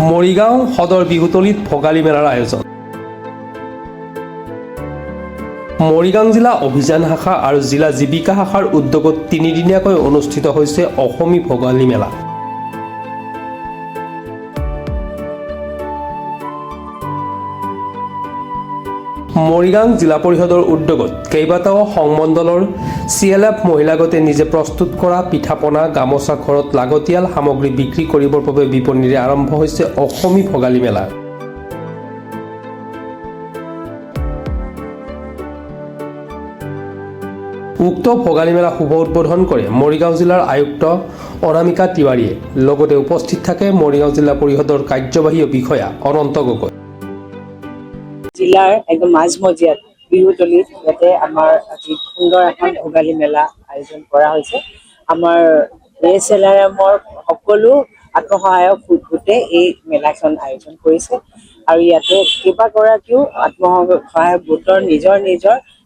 মৰিগাঁও সদৰ বিহুতলীত ভোগালী মেলাৰ আয়োজন। মৰিগাঁও জিলা অভিযান শাখা আৰু জিলা জীৱিকা শাখাৰ উদ্যোগত তিনিদিনীয়াকৈ অনুষ্ঠিত হৈছে অসমী ভোগালী মেলা। মৰিগাঁও জিলা পৰিষদৰ উদ্যোগত কেইবাটাও সংমণ্ডলৰ CLF মহিলা গোটে নিজে প্ৰস্তুত কৰা পিঠা-পনা, গামোচা, ঘৰত লাগতিয়াল সামগ্ৰী বিক্ৰী কৰিবৰ বাবে বিপণীৰে আৰম্ভ হৈছে অসমী ভোগালী মেলা। উক্ত ভোগালী মেলা শুভ উদ্বোধন কৰে মৰিগাঁও জিলাৰ আয়ুক্ত অনামিকা তিৱাৰীয়ে। লগতে উপস্থিত থাকে মৰিগাঁও জিলা পৰিষদৰ কাৰ্যবাহী বিষয়া অনন্ত গগৈ। জিলাৰ একদম মাজমজিয়াত বিহুতলীত ইয়াতে আমাৰ আজি সুন্দৰ এখন ভোগালী মেলা আয়োজন কৰা হৈছে। আমাৰ ASLRMৰ সকলো আত্মসহায়ক গোটে এই মেলাখন আয়োজন কৰিছে আৰু ইয়াতে কেইবাগৰাকীও আত্মসহায়ক গোটৰ নিজৰ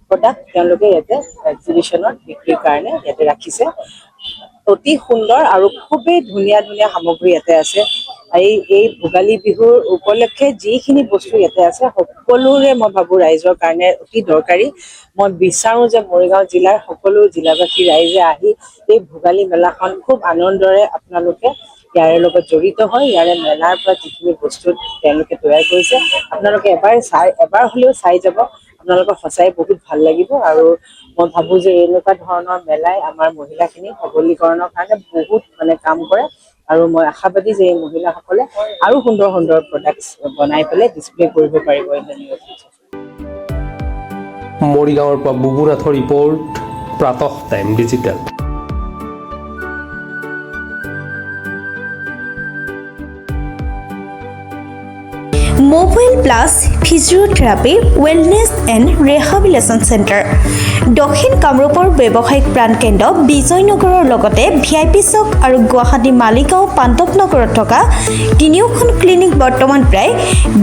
প্ৰডাক্ট তেওঁলোকে ইয়াতে এক্সিবিশ্যনত বিক্ৰীৰ কাৰণে ইয়াতে ৰাখিছে। অতি সুন্দৰ আৰু খুবেই ধুনীয়া সামগ্ৰী ইয়াতে আছে। এই ভোগালী বিহুৰ উপলক্ষে যিখিনি বস্তু ইয়াতে আছে সকলোৰে মই ভাবোঁ ৰাইজৰ কাৰণে অতি দৰকাৰী। মই বিচাৰোঁ যে মৰিগাঁও জিলাৰ সকলো জিলাবাসী ৰাইজে আহি এই ভোগালী মেলাখন খুব আনন্দৰে আপোনালোকে ইয়াৰে লগত জড়িত হয়। ইয়াৰে মেলাৰ পৰা যিখিনি বস্তু তেওঁলোকে তৈয়াৰ কৰিছে আপোনালোকে এবাৰ হ'লেও চাই যাব। আপোনালোকৰ সঁচাই বহুত ভাল লাগিব আৰু মই ভাবোঁ যে এনেকুৱা ধৰণৰ মেলাই আমাৰ মহিলাখিনি সবলীকৰণৰ কাৰণে বহুত কাম কৰে আৰু মই আশাবাদী যে এই মহিলাসকলে আৰু সুন্দৰ প্ৰডাক্টছ বনাই পেলাই ডিছপ্লে কৰিব পাৰিব। মৰিগাঁৱৰ পৰা বুবুনাথৰ report, Pratah time digital. Mobile plus physiotherapy wellness and rehabilitation centre, দক্ষিণ কামৰূপৰ ব্যৱসায়িক প্ৰাণকেন্দ্ৰ বিজয়নগৰৰ লগতে VIP চক আৰু গুৱাহাটী মালিগাঁও পাণ্ডৱনগৰত থকা তিনিওখন ক্লিনিক বৰ্তমান প্ৰায়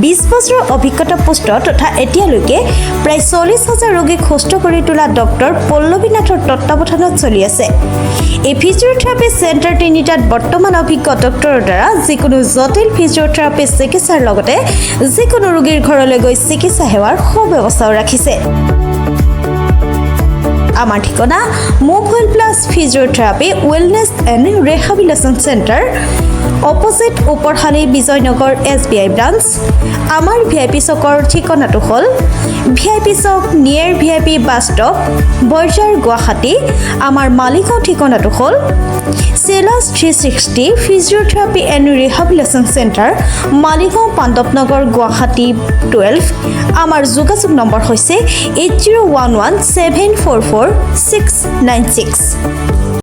20 বছৰৰ অভিজ্ঞতা পুষ্ট তথা এতিয়ালৈকে প্ৰায় 40,000 ৰোগীক সুস্থ কৰি তোলা ডক্টৰ পল্লৱী নাথৰ তত্বাৱধানত চলি আছে। এই ফিজিঅ'থেৰাপি চেণ্টাৰ তিনিটাত বৰ্তমান অভিজ্ঞ ডক্টৰৰ দ্বাৰা যিকোনো জটিল ফিজিঅ'থেৰাপি চিকিৎসাৰ লগতে যিকোনো ৰোগীৰ ঘৰলৈ গৈ চিকিৎসা সেৱাৰ সুব্যৱস্থাও ৰাখিছে। আমাৰ ঠিকনা mobile plus physiotherapy wellness and rehabilitation centre, opposite Oparshali Bijoynagar SBI branch. আমাৰ VIP চকৰ ঠিকনাটো হ'ল VIP Chowk near VIP bus stop, Borjhar, Guwahati. আমাৰ মালিগাঁও ঠিকনাটো হ'ল চেলাছ 360 physiotherapy and rehabilitation centre, Maligaon Pandavnagar, Guwahati 12। আমাৰ যোগাযোগ নম্বৰ হৈছে 8011744696।